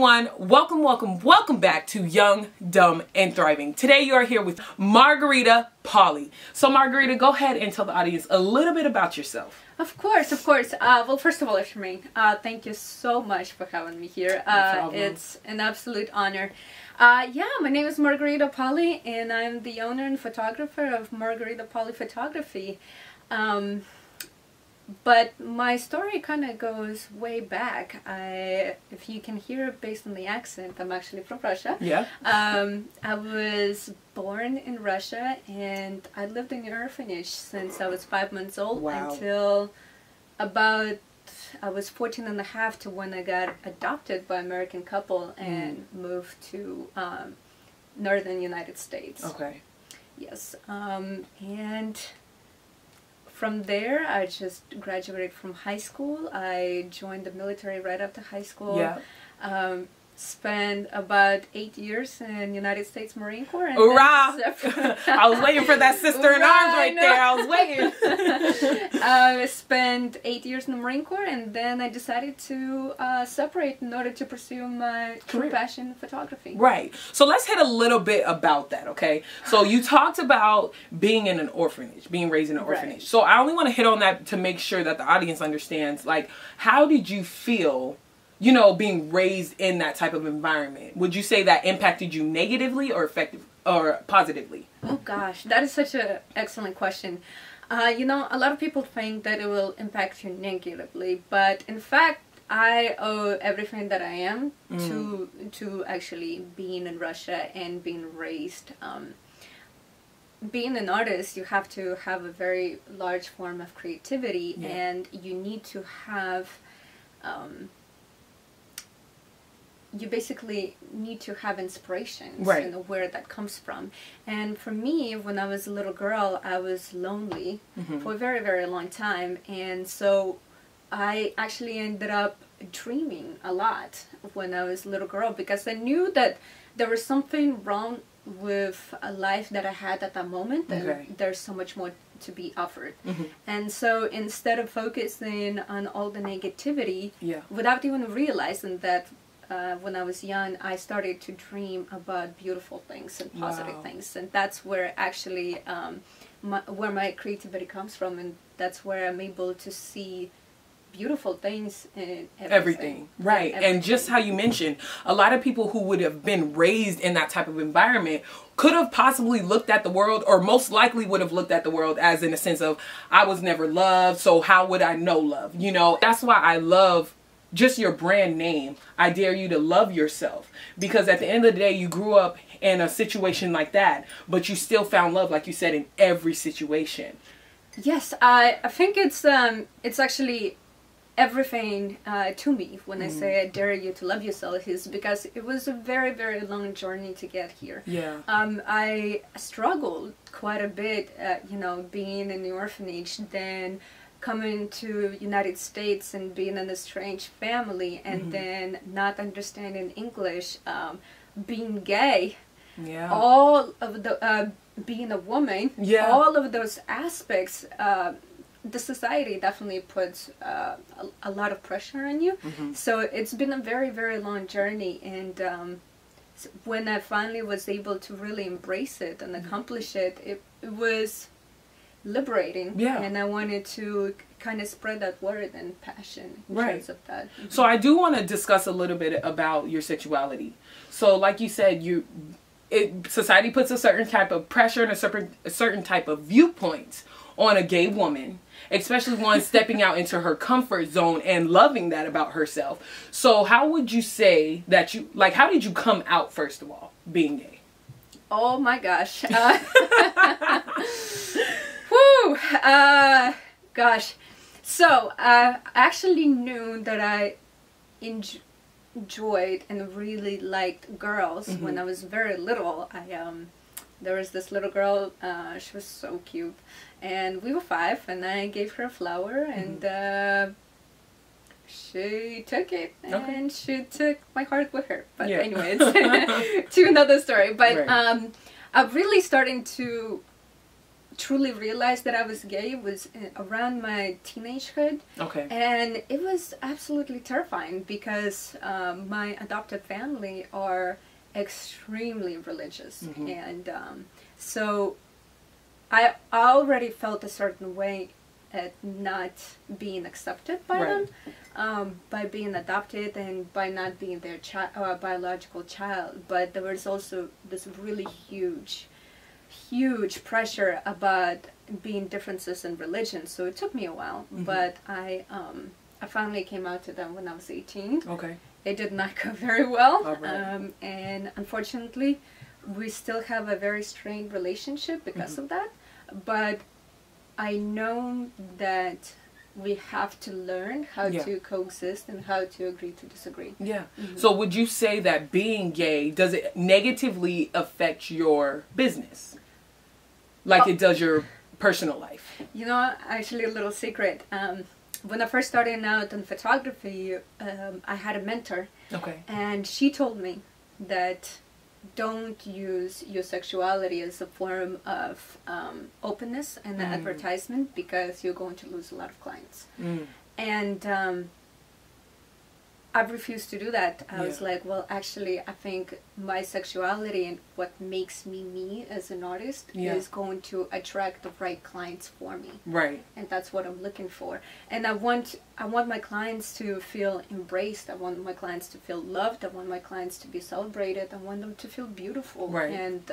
everyone, welcome back to Young, Dumb, and Thriving. Today you are here with Margarita Palli. So Margarita, go ahead and tell the audience a little bit about yourself. Of course. Well, first of all, Charmaine, thank you so much for having me here. It's an absolute honor. Yeah, my name is Margarita Palli, and I'm the owner and photographer of Margarita Palli Photography. But my story kind of goes way back. If you can hear it based on the accent, I'm actually from Russia. Yeah. I was born in Russia, and I lived in the orphanage since I was 5 months old. Wow. Until about I was 14 and a half to when I got adopted by an American couple and moved to northern United States. Okay. Yes. And from there, I just graduated from high school. I joined the military right after high school. Yeah. Spent about 8 years in United States Marine Corps. And Hoorah! I was waiting for that sister in arms right there. I was waiting. I spent 8 years in the Marine Corps, and then I decided to separate in order to pursue my true passion, photography. Right. So let's hit a little bit about that, okay? So you talked about being in an orphanage, being raised in an orphanage. Right. So I only want to hit on that to make sure that the audience understands, like, how did you feel, you know, being raised in that type of environment? Would you say that impacted you negatively or positively? Oh gosh, that is such an excellent question. You know, a lot of people think that it will impact you negatively, but in fact, I owe everything that I am to actually being in Russia and being raised. Being an artist, you have to have a very large form of creativity, and you need to have you basically need to have inspirations and know where that comes from. And for me, when I was a little girl, I was lonely for a very, very long time. And so I actually ended up dreaming a lot when I was a little girl, because I knew that there was something wrong with a life that I had at that moment, and there's so much more to be offered. And so instead of focusing on all the negativity, without even realizing that, when I was young, I started to dream about beautiful things and positive things, and that's where actually where my creativity comes from, and that's where I'm able to see beautiful things in everything. Right. Everything. And just how you mentioned, a lot of people who would have been raised in that type of environment could have possibly looked at the world, or most likely would have looked at the world as in a sense of, I was never loved, so how would I know love? You know, that's why I love just your brand name. I dare you to love yourself, because at the end of the day, you grew up in a situation like that, but you still found love, like you said, in every situation. Yes, I think it's actually everything to me when I say I dare you to love yourself, is because it was a very, very long journey to get here. Yeah. I struggled quite a bit, you know, being in the orphanage, then coming to United States and being in a strange family, and then not understanding English, being gay, all of the being a woman, all of those aspects. The society definitely puts a lot of pressure on you. So it's been a very, very long journey, and when I finally was able to really embrace it and accomplish it, it was liberating, and I wanted to kind of spread that word and passion in terms of that. So I do want to discuss a little bit about your sexuality. So like you said, society puts a certain type of pressure and a certain type of viewpoint on a gay woman, especially one stepping out into her comfort zone and loving that about herself. So how would you say that how did you come out, first of all, being gay? Oh my gosh. Woo! Gosh. So, I actually knew that I enjoyed and really liked girls when I was very little. There was this little girl, she was so cute, and we were 5, and I gave her a flower, and she took it, and she took my heart with her. But anyway, it's to another story. But I'm really starting to truly realized that I was gay was around my teenagehood. Okay. And it was absolutely terrifying because my adopted family are extremely religious. And so I already felt a certain way at not being accepted by them, by being adopted and by not being their biological child. But there was also this really huge pressure about being differences in religion. So it took me a while, but I finally came out to them when I was 18. Okay. It did not go very well. Right. And unfortunately, we still have a very strained relationship because of that. But I know that we have to learn how to coexist and how to agree to disagree. Yeah. So would you say that being gay, does it negatively affect your business? Like it does your personal life? You know, actually a little secret. When I first started out in photography, I had a mentor. Okay. And she told me that don't use your sexuality as a form of openness and advertisement, because you're going to lose a lot of clients. And I've refused to do that. I was like, well, actually, I think my sexuality and what makes me me as an artist is going to attract the right clients for me. Right. And that's what I'm looking for. And I want my clients to feel embraced. I want my clients to feel loved. I want my clients to be celebrated. I want them to feel beautiful. Right. And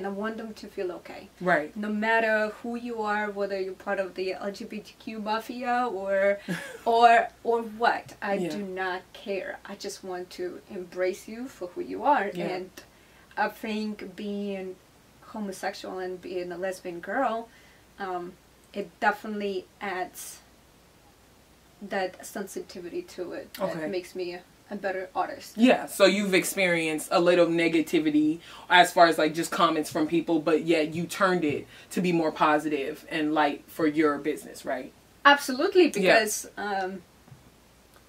I want them to feel okay. Right. No matter who you are, whether you're part of the LGBTQ mafia or what, I do not care. I just want to embrace you for who you are. And I think being homosexual and being a lesbian girl, it definitely adds that sensitivity to it. That makes me a better artist. Yeah, so you've experienced a little negativity as far as like just comments from people, but yet you turned it to be more positive and light for your business, right? Absolutely, because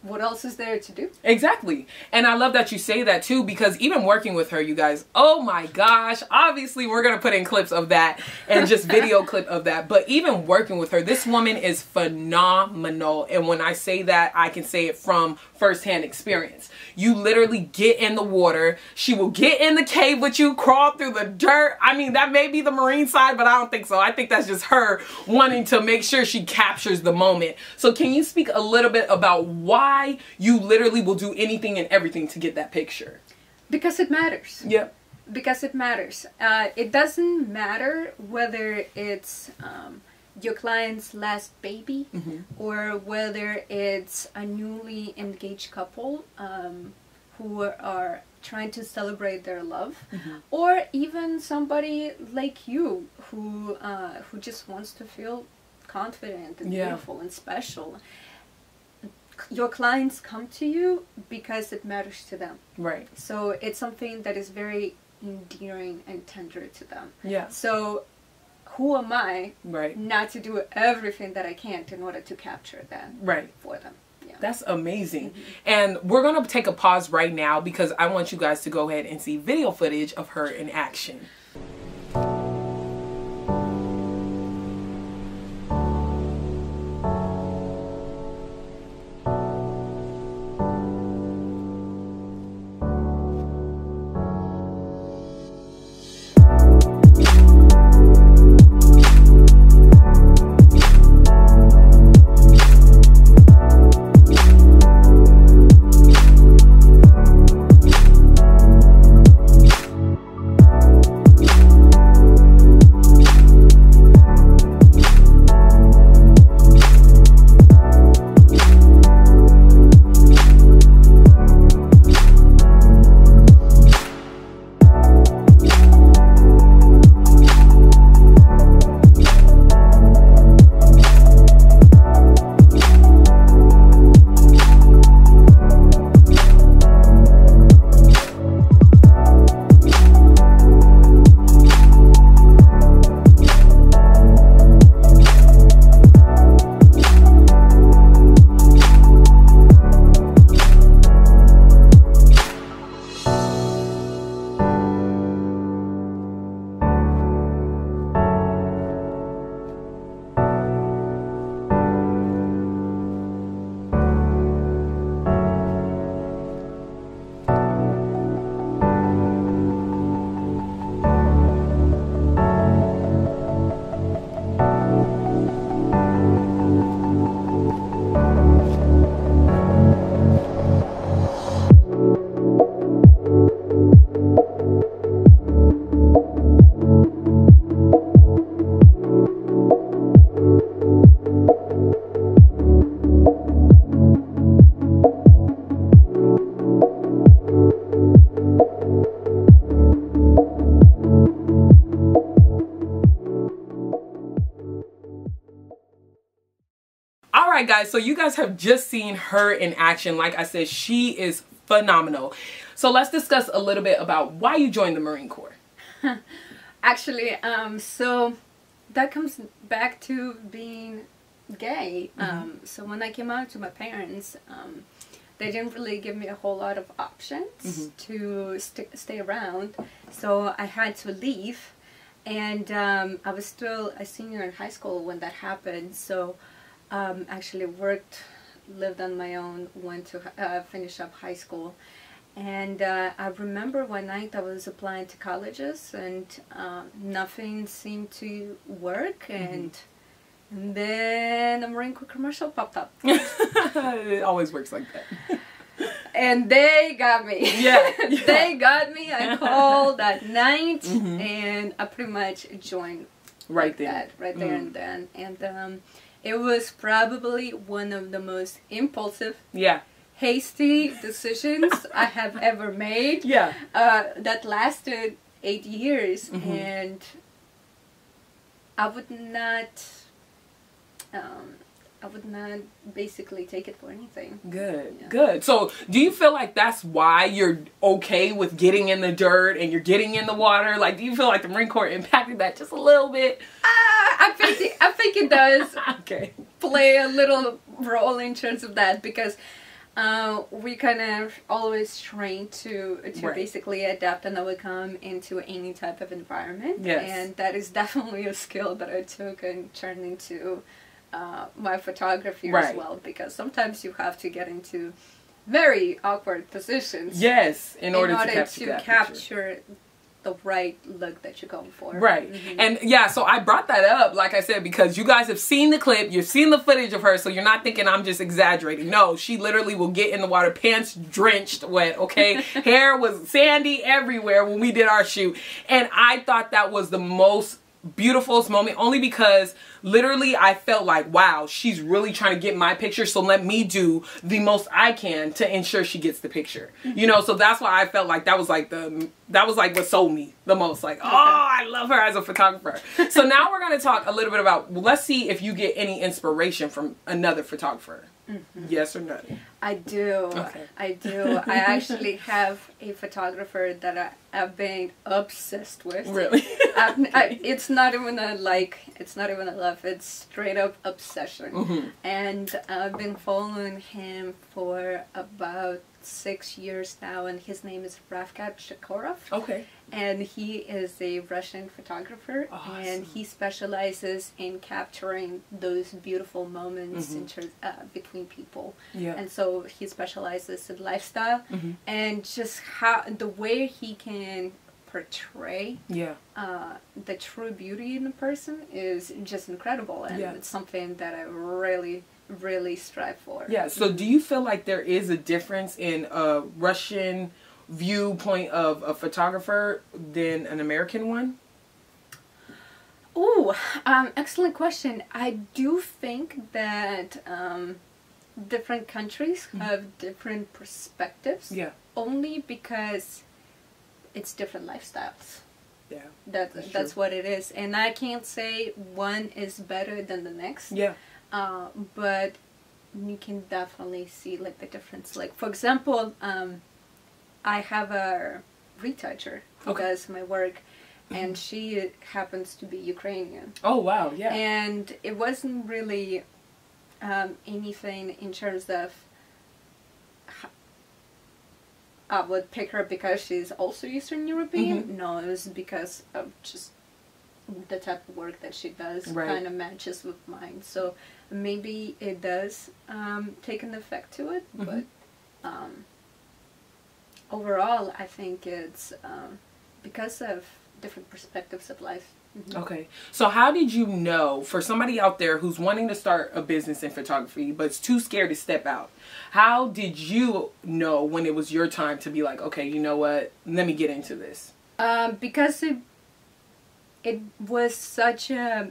what else is there to do? Exactly. And I love that you say that too, because even working with her, you guys, oh my gosh, obviously we're going to put in clips of that and just video clip of that. But even working with her, this woman is phenomenal. And when I say that, I can say it from firsthand experience. You literally get in the water. She will get in the cave with you, crawl through the dirt. I mean, that may be the marine side, but I don't think so. I think that's just her wanting to make sure she captures the moment. So can you speak a little bit about why you literally will do anything and everything to get that picture? Because it matters. Yep. Because it matters. It doesn't matter whether it's your client's last baby or whether it's a newly engaged couple who are trying to celebrate their love, or even somebody like you who just wants to feel confident and beautiful and special. Your clients come to you because it matters to them. Right. So it's something that is very endearing and tender to them. Yeah. So who am I not to do everything that I can in order to capture that for them? Yeah. That's amazing. And we're going to take a pause right now because I want you guys to go ahead and see video footage of her in action. right, guys. So you guys have just seen her in action. Like I said, she is phenomenal. So let's discuss a little bit about why you joined the Marine Corps. Actually, so that comes back to being gay. So when I came out to my parents, they didn't really give me a whole lot of options to stay around. So I had to leave. And I was still a senior in high school when that happened. So actually lived on my own, went to finish up high school. And I remember one night I was applying to colleges and nothing seemed to work. And then a Marine Corps commercial popped up. It always works like that. And they got me. Yeah. They got me. I called that night and I pretty much joined right there and then. And it was probably one of the most impulsive, hasty decisions I have ever made. Yeah. That lasted 8 years, and I would not basically take it for anything. Good, good. So do you feel like that's why you're okay with getting in the dirt and you're getting in the water? Like, do you feel like the Marine Corps impacted that just a little bit? I think it does okay. play a little role in terms of that, because we kind of always train to basically adapt and overcome into any type of environment. Yes. And that is definitely a skill that I took and turned into my photography as well, because sometimes you have to get into very awkward positions. Yes, in order to capture the right look that you're going for. Right. And yeah, so I brought that up, like I said, because you guys have seen the clip, you've seen the footage of her, so you're not thinking I'm just exaggerating. No, she literally will get in the water, pants drenched wet, okay? Hair was sandy everywhere when we did our shoot. And I thought that was the most beautiful moment, only because literally I felt like, wow, she's really trying to get my picture, so let me do the most I can to ensure she gets the picture. You know, so that's why I felt like that was like what sold me the most. Like, oh, I love her as a photographer. So now we're going to talk a little bit about, let's see if you get any inspiration from another photographer. Yes or no? I do. Okay. I do. I actually have a photographer that I've been obsessed with. Really? It's not even a love. It's straight up obsession. And I've been following him for about 6 years now, and his name is Ravkat Shakorov. Okay. And he is a Russian photographer, and he specializes in capturing those beautiful moments between people. Yeah. And so he specializes in lifestyle, and just how the way he can portray the true beauty in a person is just incredible, and it's something that I really strive for. Yeah. So do you feel like there is a difference in a Russian viewpoint of a photographer than an American one? Oh, excellent question. I do think that different countries have different perspectives. Yeah. Only because it's different lifestyles. Yeah. That's what it is. And I can't say one is better than the next. Yeah. But you can definitely see like the difference. Like, for example, I have a retoucher who does my work, and she happens to be Ukrainian. Oh, wow, yeah. And it wasn't really anything in terms of I would pick her because she's also Eastern European. No, it was because of just the type of work that she does kind of matches with mine. So maybe it does take an effect to it, but overall I think it's because of different perspectives of life. Okay, so how did you know, for somebody out there who's wanting to start a business in photography but is too scared to step out, how did you know when it was your time to be like, okay, you know what, let me get into this? Because it was such a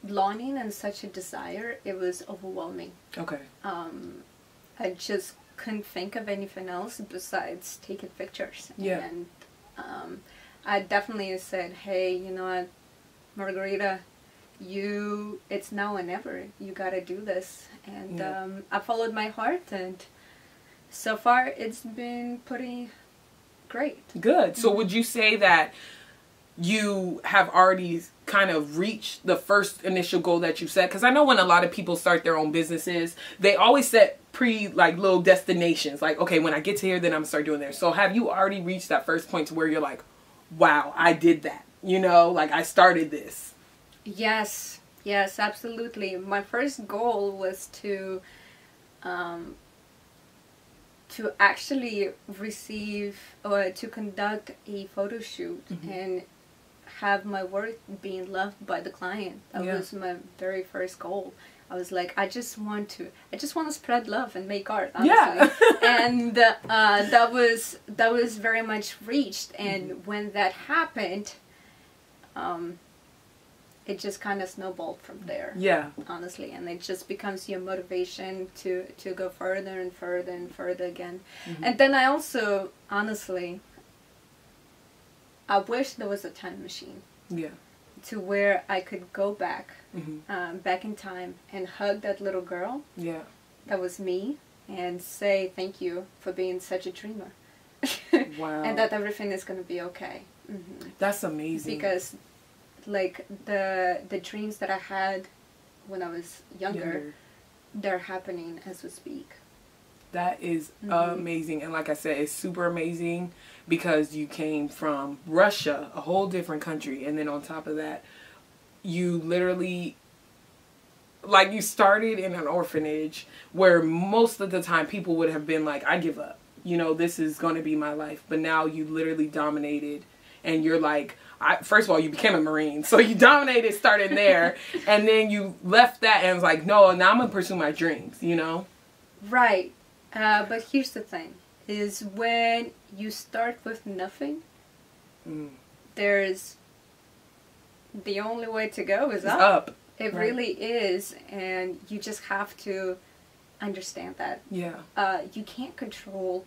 longing and such a desire, it was overwhelming. Okay. I just couldn't think of anything else besides taking pictures. Yeah. And I definitely said, hey, you know what, Margarita, it's now or never. You gotta do this. And I followed my heart, and so far it's been pretty great. Good. So would you say that you have already kind of reached the first initial goal that you set? Because I know when a lot of people start their own businesses, they always set like little destinations. Like, okay, when I get to here, then I'm gonna start doing there. So have you already reached that first point to where you're like, wow, I did that? You know, like I started this. Yes, absolutely. My first goal was to actually receive or to conduct a photo shoot and have my work being loved by the client. That was my very first goal. I was like, I just want to spread love and make art, honestly. Yeah. And that was very much reached. And when that happened, it just kind of snowballed from there. Yeah. Honestly, and it just becomes your motivation to go further and further and further again. And then I also, honestly, I wish there was a time machine. Yeah. To where I could go back, back in time and hug that little girl. Yeah. That was me, and say thank you for being such a dreamer. Wow. And that everything is going to be okay. That's amazing. Because, like, the dreams that I had when I was younger, they're happening as we speak. That is amazing. And like I said, it's super amazing because you came from Russia, a whole different country. And then on top of that, you literally, like, you started in an orphanage where most of the time people would have been like, I give up. You know, this is going to be my life. But now you literally dominated, and you're like, first of all, you became a Marine. So you dominated starting there. And then you left that and was like, no, now I'm going to pursue my dreams, you know? Right. But here's the thing, is when you start with nothing, there's, the only way to go is up. It really is, and you just have to understand that. Yeah. You can't control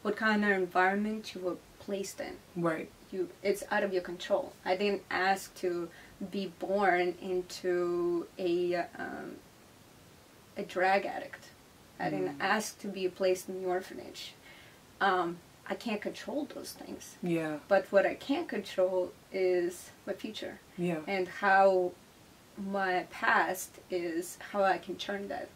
what kind of environment you were placed in. Right. It's out of your control. I didn't ask to be born into a drug addict. I didn't ask to be placed in the orphanage. I can't control those things. Yeah. But what I can control is my future. Yeah. And how my past is, how I can turn that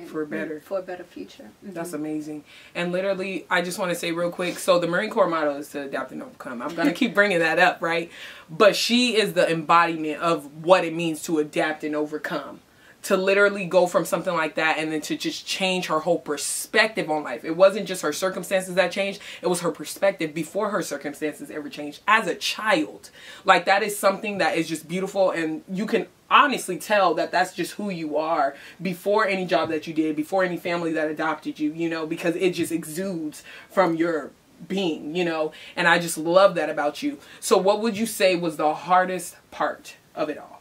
for a better future. That's amazing. And literally, I just want to say real quick, so the Marine Corps motto is to adapt and overcome. I'm going to keep bringing that up, right? But she is the embodiment of what it means to adapt and overcome. To literally go from something like that and then to just change her whole perspective on life. It wasn't just her circumstances that changed. It was her perspective before her circumstances ever changed as a child. Like, that is something that is just beautiful, and you can honestly tell that that's just who you are before any job that you did, before any family that adopted you, you know, because it just exudes from your being, you know, and I just love that about you. So what would you say was the hardest part of it all?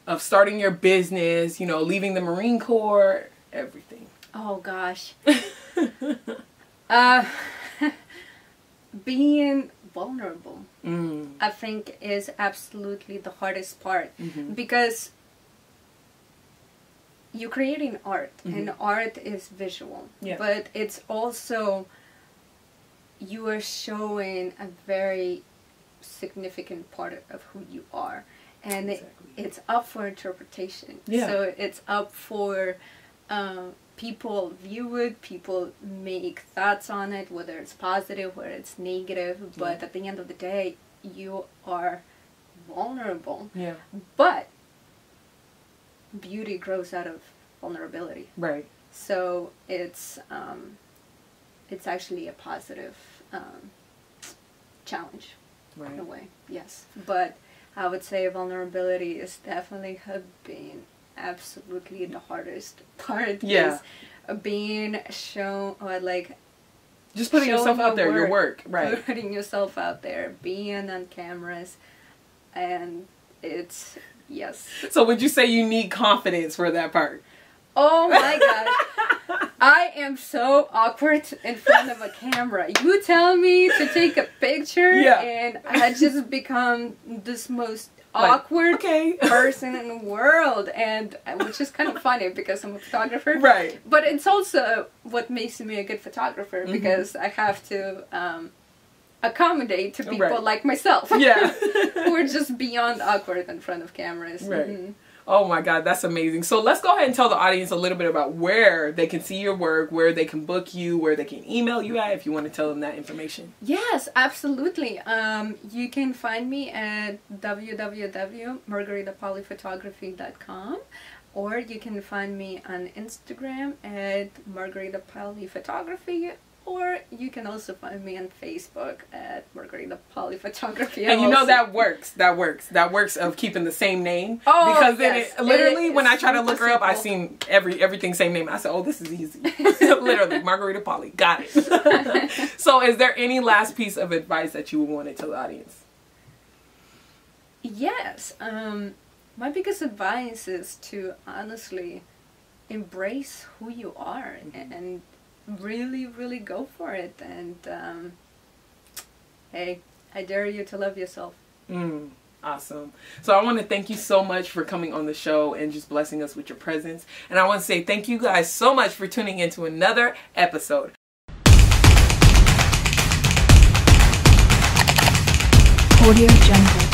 Of starting your business, you know, leaving the Marine Corps, everything. Oh, gosh. Being vulnerable, I think, is absolutely the hardest part. Because you're creating art, and art is visual. Yeah. But it's also, you are showing a very significant part of who you are. And it's up for interpretation. Yeah. So it's up for people view it, people make thoughts on it, whether it's positive, whether it's negative. But at the end of the day, you are vulnerable. Yeah. But beauty grows out of vulnerability. Right. So it's actually a positive challenge, in a way. Yes. But I would say vulnerability is definitely been absolutely the hardest part. Yeah. Is being shown, or like, just putting yourself out there, your work, right? Putting yourself out there, being on cameras, and it's, yes. So would you say you need confidence for that part? Oh my gosh. I am so awkward in front of a camera. You tell me to take a picture, and I just become this most awkward person in the world, and which is kind of funny because I'm a photographer. Right. But it's also what makes me a good photographer, because I have to accommodate to people like myself. Yeah. Who are just beyond awkward in front of cameras. Right. Oh my God, that's amazing. So let's go ahead and tell the audience a little bit about where they can see your work, where they can book you, where they can email you at, if you want to tell them that information. Yes, absolutely. You can find me at www.margaritapalliphotography.com, or you can find me on Instagram at Margarita Palli Photography, or you can also find me on Facebook at Margarita Palli Photography. And you know that works. That works of keeping the same name. Oh, because then it literally, when I try to look her up, I seen everything same name. I said, oh, this is easy. Literally, Margarita Palli. Got it. So is there any last piece of advice that you would want to tell the audience? Yes. My biggest advice is to honestly embrace who you are and really, really go for it. And hey, I dare you to love yourself. Awesome. So I want to thank you so much for coming on the show and just blessing us with your presence. And I want to say thank you guys so much for tuning in to another episode. Audio Jungle.